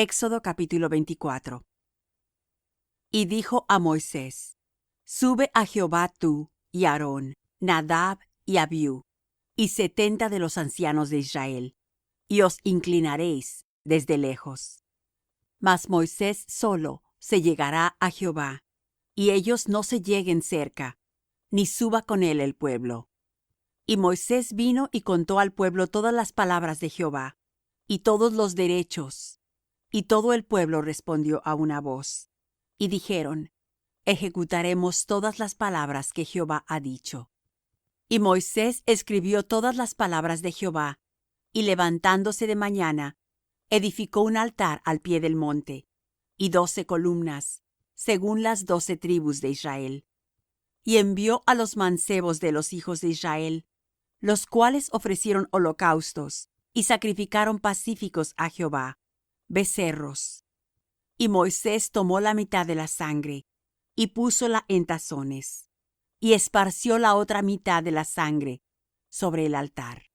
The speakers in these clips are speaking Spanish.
Éxodo capítulo 24. Y dijo a Moisés: Sube a Jehová tú, y Aarón, Nadab y Abiú, y 70 de los ancianos de Israel, y os inclinaréis desde lejos. Mas Moisés solo se llegará a Jehová, y ellos no se lleguen cerca, ni suba con él el pueblo. Y Moisés vino y contó al pueblo todas las palabras de Jehová, y todos los derechos. Y todo el pueblo respondió a una voz, y dijeron: Ejecutaremos todas las palabras que Jehová ha dicho. Y Moisés escribió todas las palabras de Jehová, y levantándose de mañana, edificó un altar al pie del monte, y 12 columnas, según las 12 tribus de Israel. Y envió a los mancebos de los hijos de Israel, los cuales ofrecieron holocaustos y sacrificaron pacíficos a Jehová, becerros. Y Moisés tomó la mitad de la sangre, y púsola en tazones, y esparció la otra mitad de la sangre sobre el altar.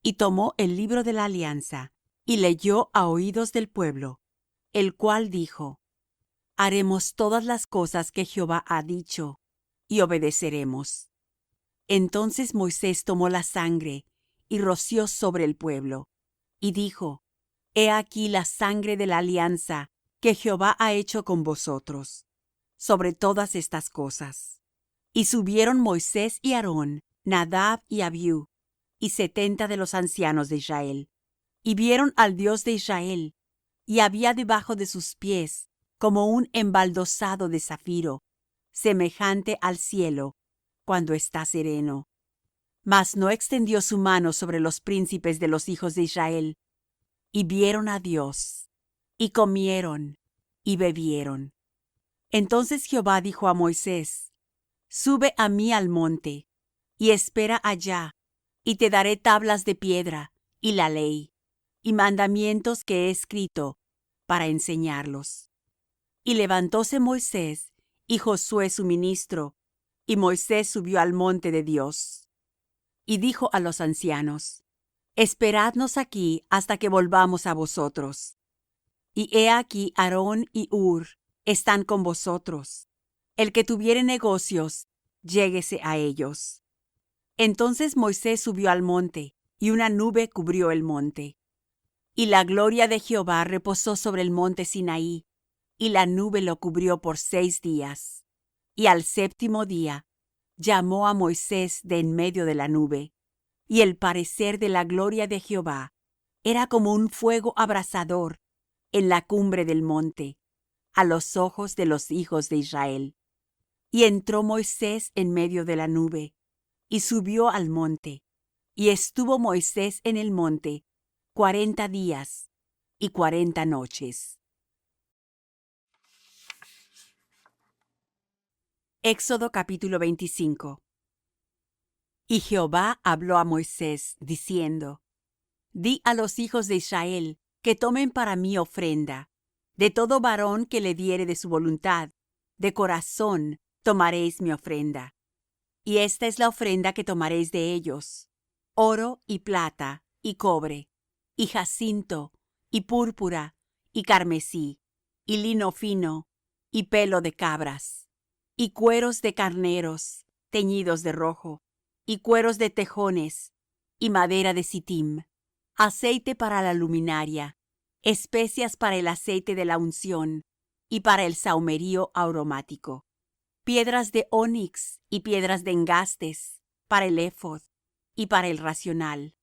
Y tomó el libro de la alianza, y leyó a oídos del pueblo, el cual dijo: Haremos todas las cosas que Jehová ha dicho, y obedeceremos. Entonces Moisés tomó la sangre, y roció sobre el pueblo, y dijo: He aquí la sangre de la alianza que Jehová ha hecho con vosotros, sobre todas estas cosas. Y subieron Moisés y Aarón, Nadab y Abiú, y 70 de los ancianos de Israel, y vieron al Dios de Israel, y había debajo de sus pies como un embaldosado de zafiro, semejante al cielo cuando está sereno. Mas no extendió su mano sobre los príncipes de los hijos de Israel. Y vieron a Dios, y comieron, y bebieron. Entonces Jehová dijo a Moisés: Sube a mí al monte, y espera allá, y te daré tablas de piedra, y la ley, y mandamientos que he escrito, para enseñarlos. Y levantóse Moisés y Josué su ministro, y Moisés subió al monte de Dios. Y dijo a los ancianos: Esperadnos aquí hasta que volvamos a vosotros. Y he aquí Aarón y Hur están con vosotros. El que tuviere negocios, lléguese a ellos. Entonces Moisés subió al monte, y una nube cubrió el monte. Y la gloria de Jehová reposó sobre el monte Sinaí, y la nube lo cubrió por 6 días. Y al 7º día llamó a Moisés de en medio de la nube. Y el parecer de la gloria de Jehová era como un fuego abrasador en la cumbre del monte, a los ojos de los hijos de Israel. Y entró Moisés en medio de la nube, y subió al monte, y estuvo Moisés en el monte 40 días y 40 noches. Éxodo capítulo 25. Y Jehová habló a Moisés, diciendo: Di a los hijos de Israel que tomen para mí ofrenda. De todo varón que le diere de su voluntad, de corazón tomaréis mi ofrenda. Y esta es la ofrenda que tomaréis de ellos: oro y plata y cobre, y jacinto, y púrpura, y carmesí, y lino fino, y pelo de cabras, y cueros de carneros teñidos de rojo, y cueros de tejones, y madera de sittim, aceite para la luminaria, especias para el aceite de la unción, y para el sahumerio aromático, piedras de onix y piedras de engastes, para el ephod, y para el racional.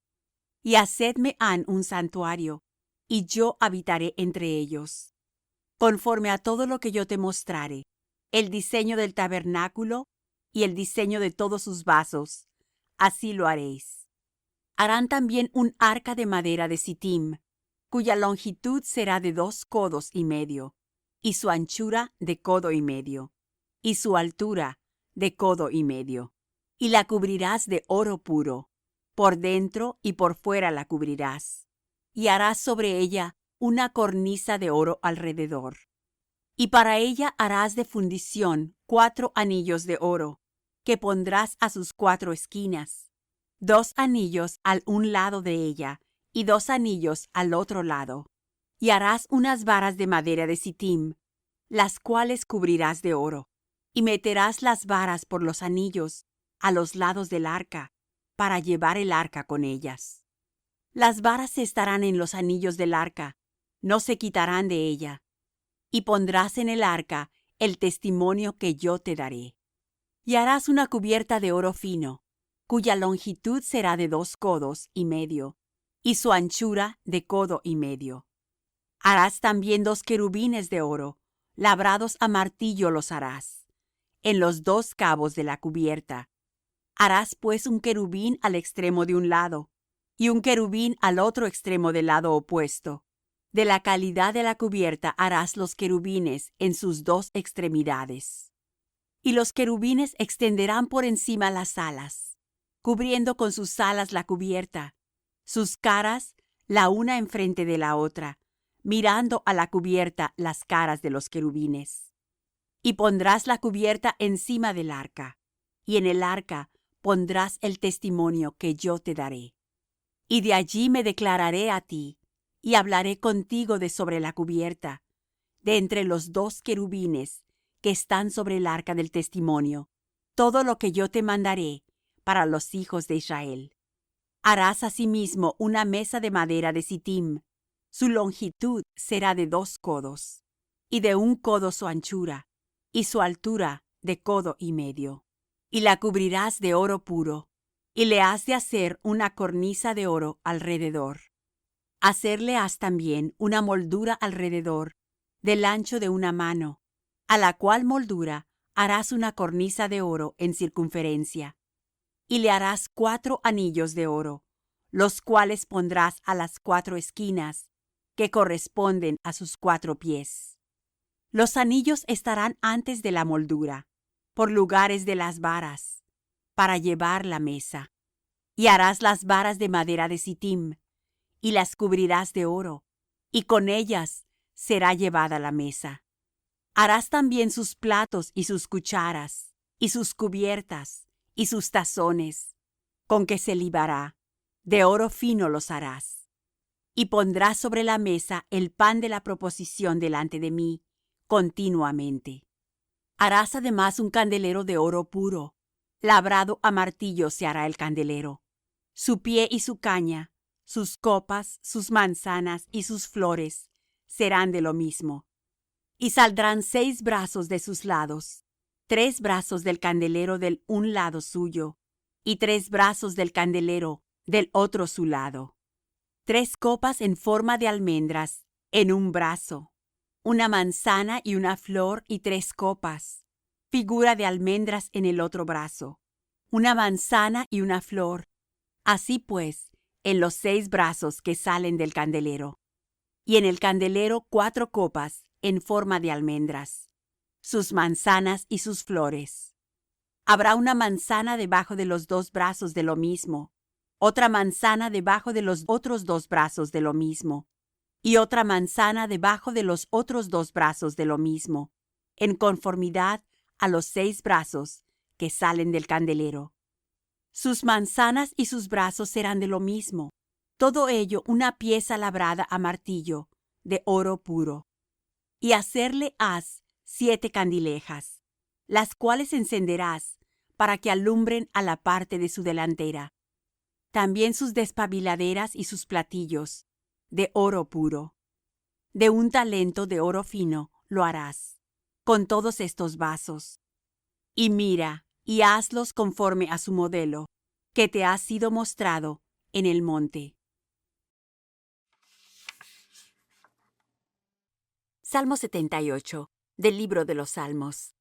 Y hacedme han un santuario, y yo habitaré entre ellos. Conforme a todo lo que yo te mostrare, el diseño del tabernáculo, y el diseño de todos sus vasos, así lo haréis. Harán también un arca de madera de sittim, cuya longitud será de 2 codos y medio, y su anchura de codo y medio, y su altura de codo y medio. Y la cubrirás de oro puro, por dentro y por fuera la cubrirás, y harás sobre ella una cornisa de oro alrededor. Y para ella harás de fundición 4 anillos de oro, que pondrás a sus 4 esquinas, 2 anillos al un lado de ella, y 2 anillos al otro lado. Y harás unas varas de madera de sittim, las cuales cubrirás de oro, y meterás las varas por los anillos á los lados del arca, para llevar el arca con ellas. Las varas estarán en los anillos del arca, no se quitarán de ella. Y pondrás en el arca el testimonio que yo te daré. Y harás una cubierta de oro fino, cuya longitud será de 2 codos y medio, y su anchura de codo y medio. Harás también 2 querubines de oro, labrados a martillo los harás, en los 2 cabos de la cubierta. Harás pues un querubín al extremo de un lado, y un querubín al otro extremo del lado opuesto. De la calidad de la cubierta harás los querubines en sus 2 extremidades. Y los querubines extenderán por encima las alas, cubriendo con sus alas la cubierta, sus caras la una enfrente de la otra, mirando a la cubierta las caras de los querubines. Y pondrás la cubierta encima del arca, y en el arca pondrás el testimonio que yo te daré. Y de allí me declararé a ti, y hablaré contigo de sobre la cubierta, de entre los 2 querubines que están sobre el arca del testimonio, todo lo que yo te mandaré para los hijos de Israel. Harás asimismo una mesa de madera de sittim, su longitud será de 2 codos, y de 1 codo su anchura, y su altura de codo y medio. Y la cubrirás de oro puro, y le has de hacer una cornisa de oro alrededor. Hacerle has también una moldura alrededor, del ancho de 1 mano, a la cual moldura harás una cornisa de oro en circunferencia. Y le harás 4 anillos de oro, los cuales pondrás a las 4 esquinas, que corresponden a sus 4 pies. Los anillos estarán antes de la moldura, por lugares de las varas, para llevar la mesa. Y harás las varas de madera de sittim, y las cubrirás de oro, y con ellas será llevada la mesa. Harás también sus platos y sus cucharas, y sus cubiertas, y sus tazones, con que se libará, de oro fino los harás. Y pondrás sobre la mesa el pan de la proposición delante de mí, continuamente. Harás además un candelero de oro puro, labrado a martillo se hará el candelero. Su pie y su caña, sus copas, sus manzanas y sus flores serán de lo mismo. Y saldrán 6 brazos de sus lados, 3 brazos del candelero del un lado suyo, y 3 brazos del candelero del otro su lado. 3 copas en forma de almendras en un brazo, una manzana y una flor y 3 copas, figura de almendras en el otro brazo, una manzana y una flor. Así pues, en los 6 brazos que salen del candelero. Y en el candelero 4 copas en forma de almendras, sus manzanas y sus flores. Habrá una manzana debajo de los 2 brazos de lo mismo, otra manzana debajo de los otros 2 brazos de lo mismo, y otra manzana debajo de los otros 2 brazos de lo mismo, en conformidad a los 6 brazos que salen del candelero. Sus manzanas y sus brazos serán de lo mismo, todo ello una pieza labrada a martillo, de oro puro. Y hacerle has 7 candilejas, las cuales encenderás para que alumbren a la parte de su delantera. También sus despabiladeras y sus platillos, de oro puro. De 1 talento de oro fino lo harás, con todos estos vasos. Y mira, y hazlos conforme a su modelo, que te ha sido mostrado en el monte. Salmo 78, del libro de los Salmos.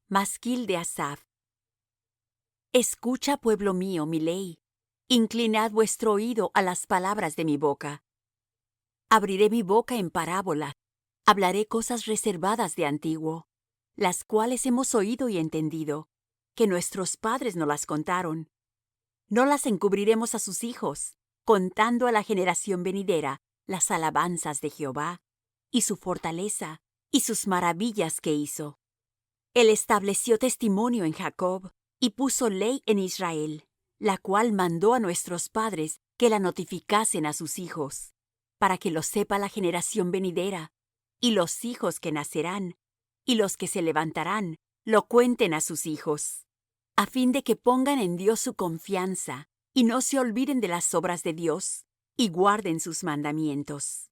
Masquil de Asaph. Escucha, pueblo mío, mi ley. Inclinad vuestro oído a las palabras de mi boca. Abriré mi boca en parábola. Hablaré cosas reservadas de antiguo, las cuales hemos oído y entendido, que nuestros padres nos las contaron. No las encubriremos a sus hijos, contando a la generación venidera las alabanzas de Jehová, y su fortaleza, y sus maravillas que hizo. Él estableció testimonio en Jacob, y puso ley en Israel, la cual mandó a nuestros padres que la notificasen a sus hijos, para que lo sepa la generación venidera, y los hijos que nacerán, y los que se levantarán, lo cuenten a sus hijos, a fin de que pongan en Dios su confianza, y no se olviden de las obras de Dios, y guarden sus mandamientos.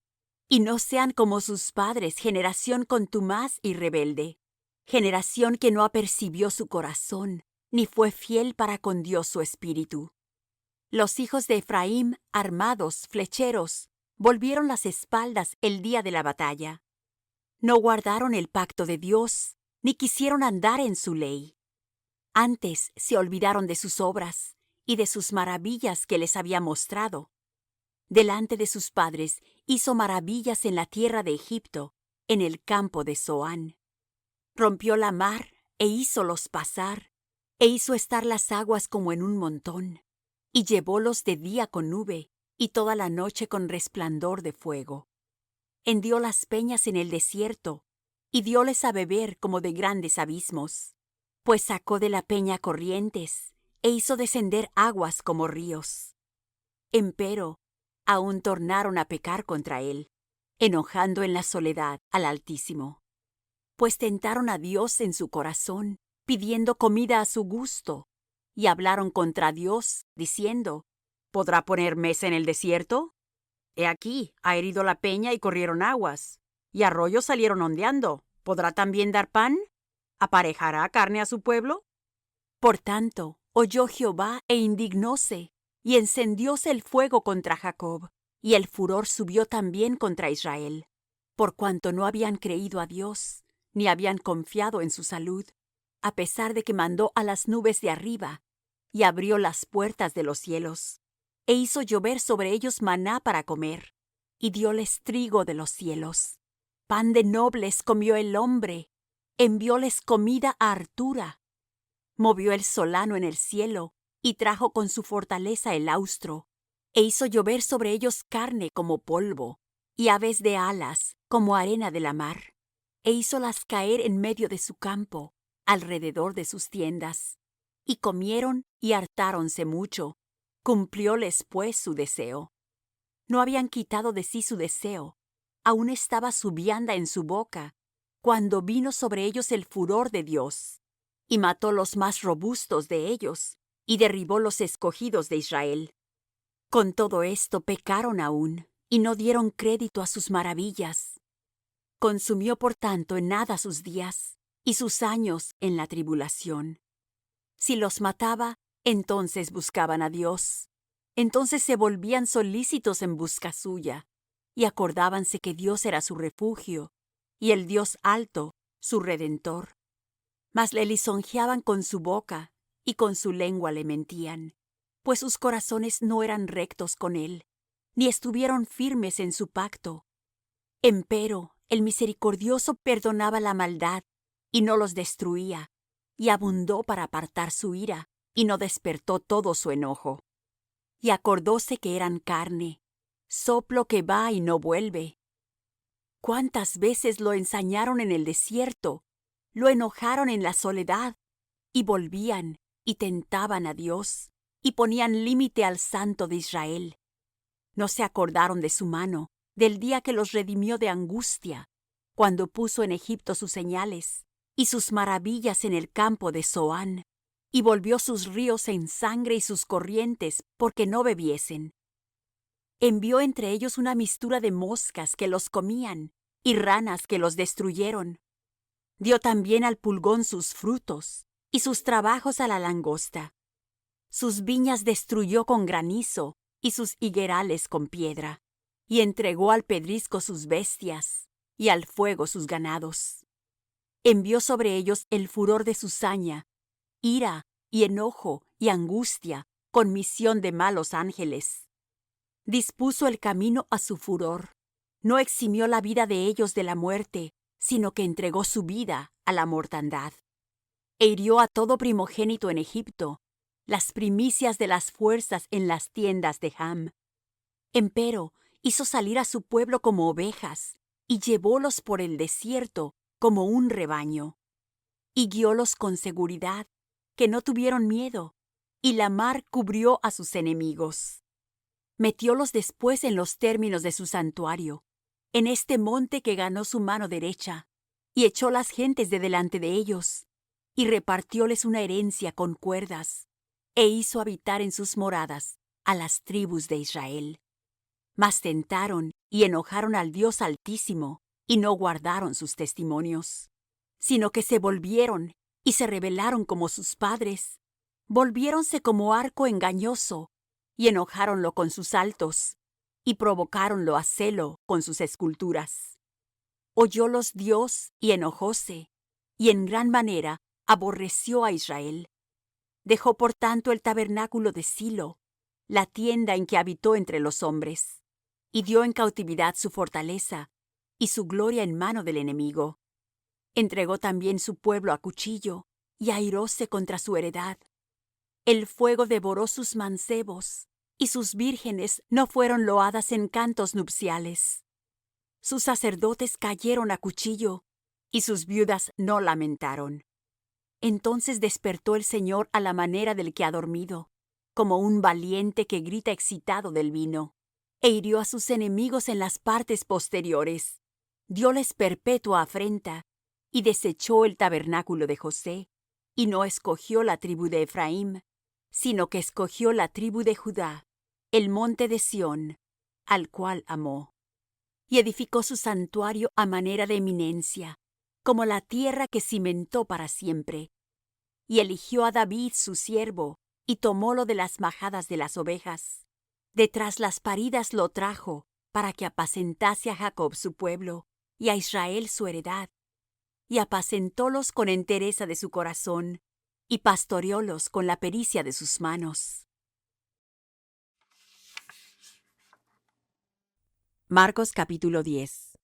Y no sean como sus padres, generación contumaz y rebelde, generación que no apercibió su corazón, ni fue fiel para con Dios su espíritu. Los hijos de Ephraim, armados, flecheros, volvieron las espaldas el día de la batalla. No guardaron el pacto de Dios, ni quisieron andar en su ley. Antes se olvidaron de sus obras y de sus maravillas que les había mostrado. Delante de sus padres hizo maravillas en la tierra de Egipto, en el campo de Zoán. Rompió la mar e hízolos pasar, e hizo estar las aguas como en un montón, y llevólos de día con nube, y toda la noche con resplandor de fuego. Hendió las peñas en el desierto, y dióles a beber como de grandes abismos, pues sacó de la peña corrientes, e hizo descender aguas como ríos. Empero, aún tornaron a pecar contra él, enojando en la soledad al Altísimo. Pues tentaron a Dios en su corazón, pidiendo comida a su gusto, y hablaron contra Dios, diciendo: ¿Podrá poner mesa en el desierto? He aquí, ha herido la peña y corrieron aguas, y arroyos salieron ondeando. ¿Podrá también dar pan? ¿Aparejará carne a su pueblo? Por tanto, oyó Jehová e indignóse, y encendióse el fuego contra Jacob, y el furor subió también contra Israel, por cuanto no habían creído a Dios, ni habían confiado en su salud, a pesar de que mandó a las nubes de arriba, y abrió las puertas de los cielos, e hizo llover sobre ellos maná para comer, y dióles trigo de los cielos. Pan de nobles comió el hombre, envióles comida a hartura. Movió el solano en el cielo, y trajo con su fortaleza el austro, e hizo llover sobre ellos carne como polvo, y aves de alas como arena de la mar, e hízolas caer en medio de su campo, alrededor de sus tiendas. Y comieron y hartáronse mucho, cumplióles pues su deseo. No habían quitado de sí su deseo, aún estaba su vianda en su boca, cuando vino sobre ellos el furor de Dios, y mató los más robustos de ellos, y derribó los escogidos de Israel. Con todo esto pecaron aún, y no dieron crédito a sus maravillas. Consumió por tanto en nada sus días, y sus años en la tribulación. Si los mataba, entonces buscaban a Dios. Entonces se volvían solícitos en busca suya, y acordábanse que Dios era su refugio, y el Dios alto, su redentor. Mas le lisonjeaban con su boca, y con su lengua le mentían, pues sus corazones no eran rectos con él, ni estuvieron firmes en su pacto. Empero el misericordioso perdonaba la maldad, y no los destruía, y abundó para apartar su ira, y no despertó todo su enojo. Y acordóse que eran carne, soplo que va y no vuelve. ¿Cuántas veces lo ensañaron en el desierto, lo enojaron en la soledad, y volvían y tentaban a Dios, y ponían límite al Santo de Israel? No se acordaron de su mano, del día que los redimió de angustia, cuando puso en Egipto sus señales, y sus maravillas en el campo de Zoán, y volvió sus ríos en sangre y sus corrientes, porque no bebiesen. Envió entre ellos una mistura de moscas que los comían, y ranas que los destruyeron. Dio también al pulgón sus frutos, y sus trabajos a la langosta. Sus viñas destruyó con granizo, y sus higuerales con piedra, y entregó al pedrisco sus bestias, y al fuego sus ganados. Envió sobre ellos el furor de su saña, ira, y enojo, y angustia, con misión de malos ángeles. Dispuso el camino a su furor, no eximió la vida de ellos de la muerte, sino que entregó su vida a la mortandad. E hirió a todo primogénito en Egipto, las primicias de las fuerzas en las tiendas de Ham. Empero hizo salir a su pueblo como ovejas, y llevólos por el desierto como un rebaño. Y guiólos con seguridad, que no tuvieron miedo, y la mar cubrió a sus enemigos. Metiólos después en los términos de su santuario, en este monte que ganó su mano derecha, y echó las gentes de delante de ellos, y repartióles una herencia con cuerdas, e hizo habitar en sus moradas a las tribus de Israel. Mas tentaron y enojaron al Dios Altísimo, y no guardaron sus testimonios, sino que se volvieron y se rebelaron como sus padres, volviéronse como arco engañoso, y enojáronlo con sus altos, y provocáronlo a celo con sus esculturas. Oyólos Dios y enojóse, y en gran manera aborreció a Israel. Dejó por tanto el tabernáculo de Silo, la tienda en que habitó entre los hombres, y dio en cautividad su fortaleza, y su gloria en mano del enemigo. Entregó también su pueblo a cuchillo, y airóse contra su heredad. El fuego devoró sus mancebos, y sus vírgenes no fueron loadas en cantos nupciales. Sus sacerdotes cayeron a cuchillo, y sus viudas no lamentaron. Entonces despertó el Señor a la manera del que ha dormido, como un valiente que grita excitado del vino, e hirió a sus enemigos en las partes posteriores, dióles perpetua afrenta, y desechó el tabernáculo de José, y no escogió la tribu de Ephraim, sino que escogió la tribu de Judá, el monte de Sión, al cual amó. Y edificó su santuario a manera de eminencia, como la tierra que cimentó para siempre. Y eligió a David su siervo, y tomólo de las majadas de las ovejas. Detrás las paridas lo trajo, para que apacentase a Jacob su pueblo, y a Israel su heredad. Y apacentólos con entereza de su corazón, y pastoreólos con la pericia de sus manos. Marcos capítulo 10.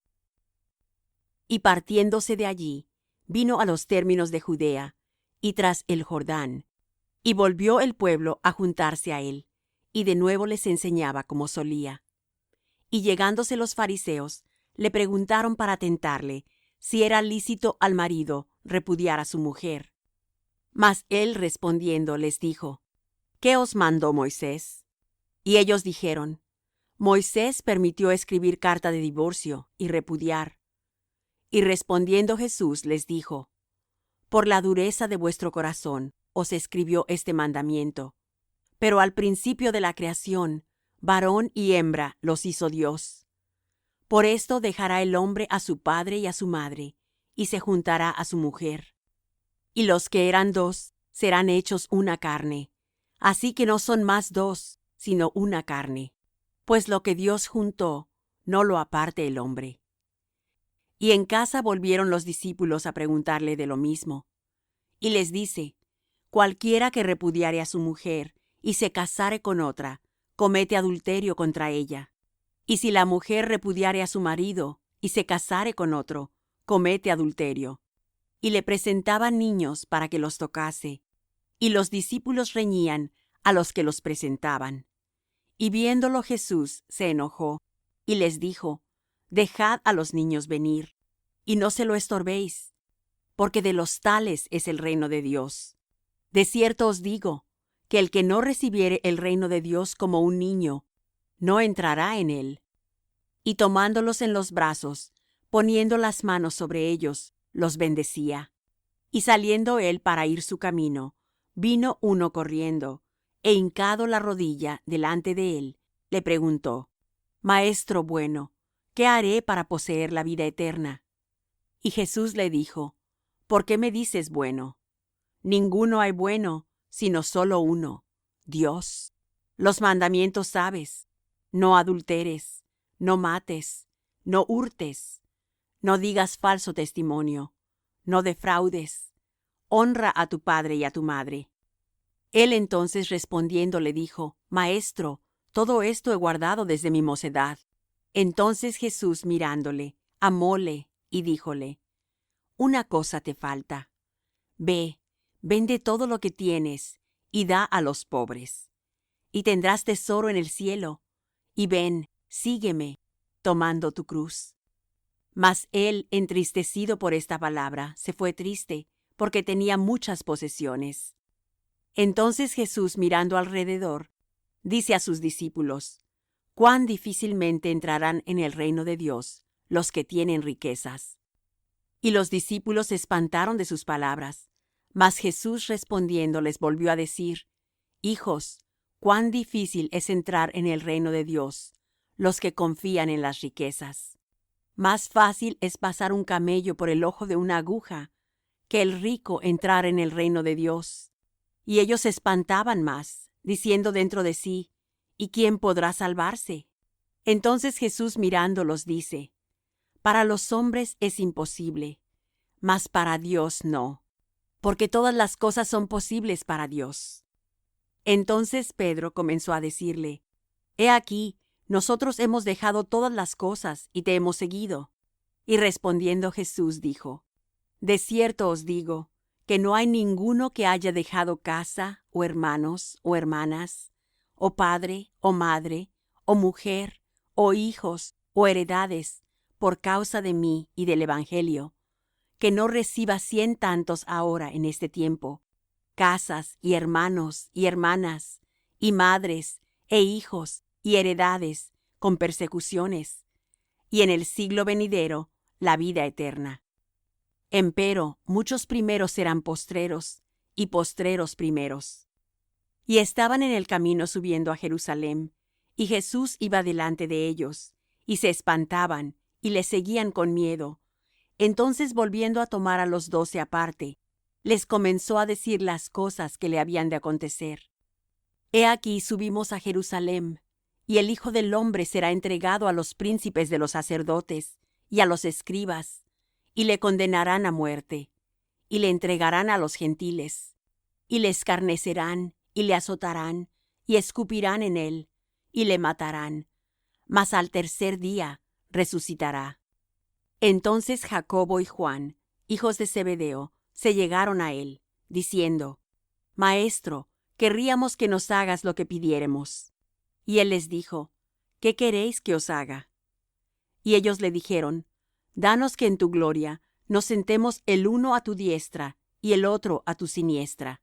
Y partiéndose de allí, vino a los términos de Judea, y tras el Jordán, y volvió el pueblo a juntarse a él, y de nuevo les enseñaba como solía. Y llegándose los fariseos, le preguntaron para tentarle, si era lícito al marido repudiar a su mujer. Mas él respondiendo les dijo: ¿Qué os mandó Moisés? Y ellos dijeron: Moisés permitió escribir carta de divorcio y repudiar. Y respondiendo Jesús les dijo: Por la dureza de vuestro corazón os escribió este mandamiento. Pero al principio de la creación, varón y hembra los hizo Dios. Por esto dejará el hombre a su padre y a su madre, y se juntará a su mujer. Y los que eran dos serán hechos una carne. Así que no son más dos, sino una carne. Pues lo que Dios juntó, no lo aparte el hombre. Y en casa volvieron los discípulos a preguntarle de lo mismo. Y les dice: Cualquiera que repudiare a su mujer y se casare con otra, comete adulterio contra ella. Y si la mujer repudiare a su marido y se casare con otro, comete adulterio. Y le presentaban niños para que los tocase. Y los discípulos reñían a los que los presentaban. Y viéndolo Jesús se enojó, y les dijo: Dejad a los niños venir, y no se lo estorbéis, porque de los tales es el reino de Dios. De cierto os digo, que el que no recibiere el reino de Dios como un niño, no entrará en él. Y tomándolos en los brazos, poniendo las manos sobre ellos, los bendecía. Y saliendo él para ir su camino, vino uno corriendo, e hincado la rodilla delante de él, le preguntó: Maestro bueno, ¿qué haré para poseer la vida eterna? Y Jesús le dijo: ¿Por qué me dices bueno? Ninguno hay bueno, sino solo uno, Dios. Los mandamientos sabes: no adulteres, no mates, no hurtes, no digas falso testimonio, no defraudes, honra a tu padre y a tu madre. Él entonces respondiendo le dijo: Maestro, todo esto he guardado desde mi mocedad. Entonces Jesús mirándole, amóle y díjole: Una cosa te falta. Ve, vende todo lo que tienes y da a los pobres, y tendrás tesoro en el cielo. Y ven, sígueme, tomando tu cruz. Mas él, entristecido por esta palabra, se fue triste, porque tenía muchas posesiones. Entonces Jesús, mirando alrededor, dice a sus discípulos: cuán difícilmente entrarán en el reino de Dios los que tienen riquezas. Y los discípulos se espantaron de sus palabras. Mas Jesús respondiendo les volvió a decir: Hijos, cuán difícil es entrar en el reino de Dios los que confían en las riquezas. Más fácil es pasar un camello por el ojo de una aguja que el rico entrar en el reino de Dios. Y ellos se espantaban más, diciendo dentro de sí: ¿Y quién podrá salvarse? Entonces Jesús mirándolos dice: Para los hombres es imposible, mas para Dios no, porque todas las cosas son posibles para Dios. Entonces Pedro comenzó a decirle: He aquí, nosotros hemos dejado todas las cosas y te hemos seguido. Y respondiendo Jesús dijo: De cierto os digo, que no hay ninguno que haya dejado casa, o hermanos, o hermanas, o padre, o madre, o mujer, o hijos, o heredades, por causa de mí y del evangelio, que no reciba 100 tantos ahora en este tiempo, casas, y hermanos, y hermanas, y madres, e hijos, y heredades, con persecuciones, y en el siglo venidero la vida eterna. Empero muchos primeros serán postreros, y postreros primeros. Y estaban en el camino subiendo a Jerusalem, y Jesús iba delante de ellos, y se espantaban, y le seguían con miedo. Entonces volviendo a tomar a los 12 aparte, les comenzó a decir las cosas que le habían de acontecer. He aquí subimos a Jerusalem, y el Hijo del hombre será entregado a los príncipes de los sacerdotes y a los escribas, y le condenarán a muerte, y le entregarán a los gentiles, y le escarnecerán, y le azotarán, y escupirán en él, y le matarán, mas al tercer día resucitará. Entonces Jacobo y Juan, hijos de Zebedeo, se llegaron a él, diciendo: Maestro, querríamos que nos hagas lo que pidiéremos. Y él les dijo: ¿Qué queréis que os haga? Y ellos le dijeron: Danos que en tu gloria nos sentemos el uno a tu diestra y el otro a tu siniestra.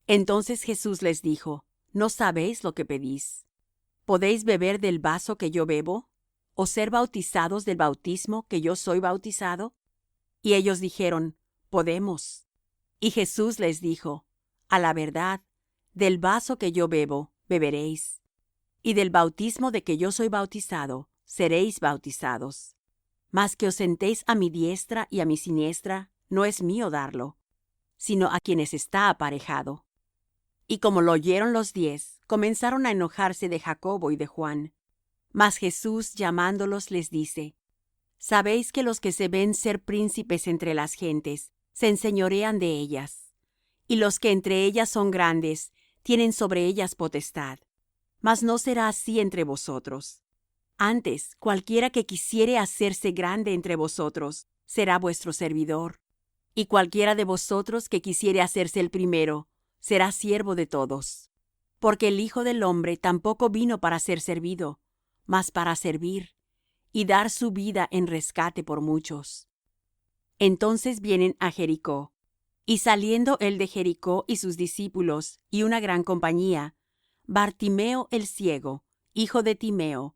Entonces Jesús les dijo: ¿No sabéis lo que pedís? ¿Podéis beber del vaso que yo bebo, o ser bautizados del bautismo que yo soy bautizado? Y ellos dijeron: Podemos. Y Jesús les dijo: A la verdad, del vaso que yo bebo, beberéis, y del bautismo de que yo soy bautizado, seréis bautizados. Mas que os sentéis a mi diestra y a mi siniestra, no es mío darlo, sino a quienes está aparejado. Y como lo oyeron los 10, comenzaron a enojarse de Jacobo y de Juan. Mas Jesús llamándolos les dice: Sabéis que los que se ven ser príncipes entre las gentes se enseñorean de ellas, y los que entre ellas son grandes tienen sobre ellas potestad. Mas no será así entre vosotros. Antes, cualquiera que quisiere hacerse grande entre vosotros será vuestro servidor, y cualquiera de vosotros que quisiere hacerse el primero será siervo de todos. Porque el Hijo del hombre tampoco vino para ser servido, mas para servir, y dar su vida en rescate por muchos. Entonces vienen a Jericó, y saliendo él de Jericó y sus discípulos y una gran compañía, Bartimeo el ciego, hijo de Timeo,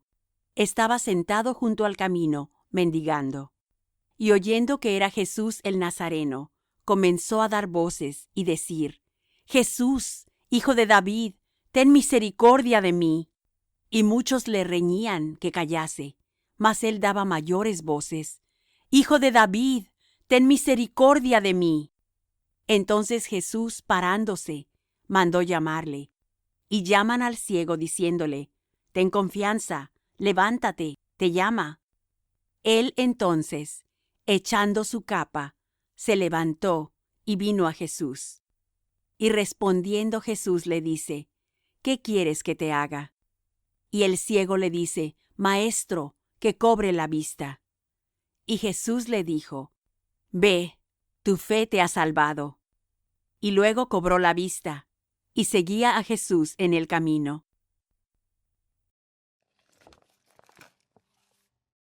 estaba sentado junto al camino, mendigando. Y oyendo que era Jesús el Nazareno, comenzó a dar voces y decir: Jesús, hijo de David, ten misericordia de mí. Y muchos le reñían que callase, mas él daba mayores voces: Hijo de David, ten misericordia de mí. Entonces Jesús, parándose, mandó llamarle. Y llaman al ciego diciéndole: Ten confianza, levántate, te llama. Él entonces, echando su capa, se levantó y vino a Jesús. Y respondiendo Jesús le dice: ¿Qué quieres que te haga? Y el ciego le dice: Maestro, que cobre la vista. Y Jesús le dijo: Ve, tu fe te ha salvado. Y luego cobró la vista, y seguía a Jesús en el camino.